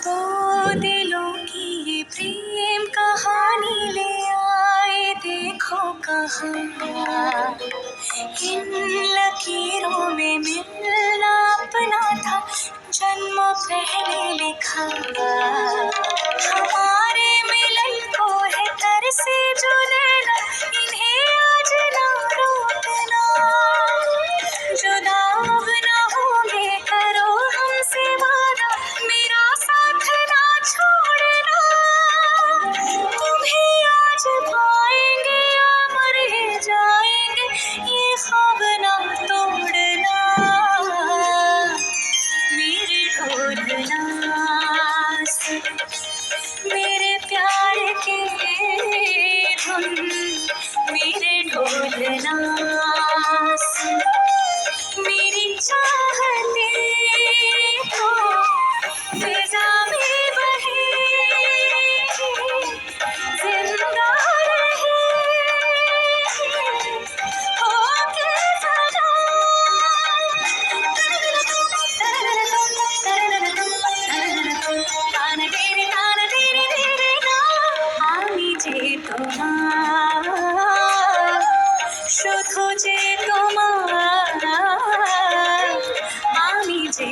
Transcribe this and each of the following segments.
दो दिलों की ये प्रेम कहानी ले आए देखो कहाँ। इन लकीरों में मिलना अपना था जन्मों पहले लिखा। हमारे मिलन को है तरसे जो नैना, इन्हें आज ना रोकना। जुदा अब ना होंगे करो हमसे वादा, मेरा साथ ना छोड़ना। तुम्हें आज पाएंगे या मर ही जाएंगे, ये ख्वाब ना तोड़ना। मेरे ढोलना से मेरे प्यार के धुन, मेरे ढोलना से मेरी चाहते तो फिजा में बहे, जिंदा रहे होके सदा। আমি যে তোমার, শুধু যে তোমার, আমি যে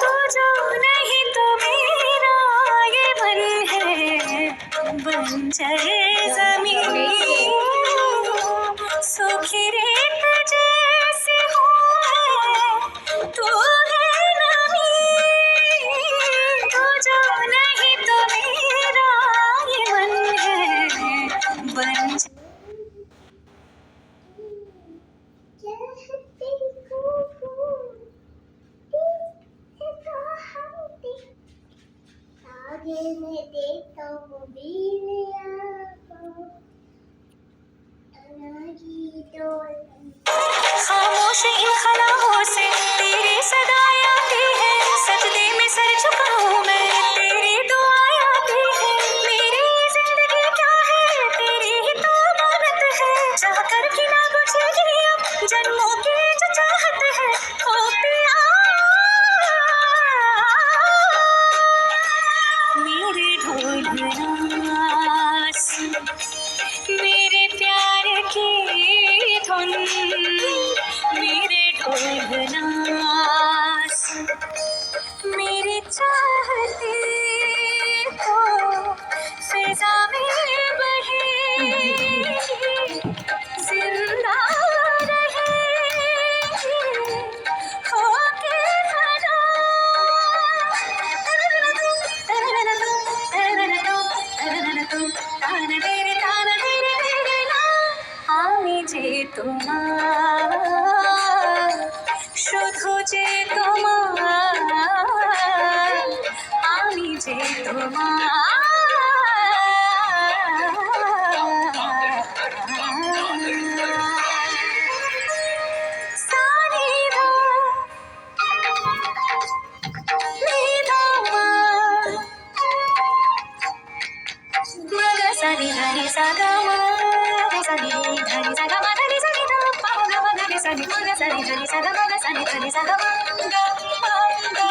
तो जो नहीं तो मेरा ये मन है बंजर ज़मीन। सूखी रेत जैसे हूँ मैं, तू है नमी। तो जो नहीं तो मेरा ये मन है बंजर। आगे मैं देखता हूँ बिलिया को, खामोश इन खलाओं से तेरी सदाएं आती है, सजदे में सर झुकाऊं मैं तेरी दुआएं आती है। मेरी जिंदगी क्या है तेरी ही तो अमानत है, चाह कर भी ना बुझेगी अब जन्मों की जो चाहत है। ओ पिया मेरे ढोलना से मेरे प्यार की धुन, मेरे ढोलना से मेरी चाहते तो फिजा में बहे, जिंदा रहे होके सदा। আমি যে তোমার, শুধু যে তোমার, আমি যে তোমার। সানিধা নিধা मगा सानी धानी सागा मा, रे सानी धानी सागा मा धानी सानी धा पा गा मा गा रे सानी मगा सानी धानी सागा मा गा सानी धानी सागा मा गा मा गा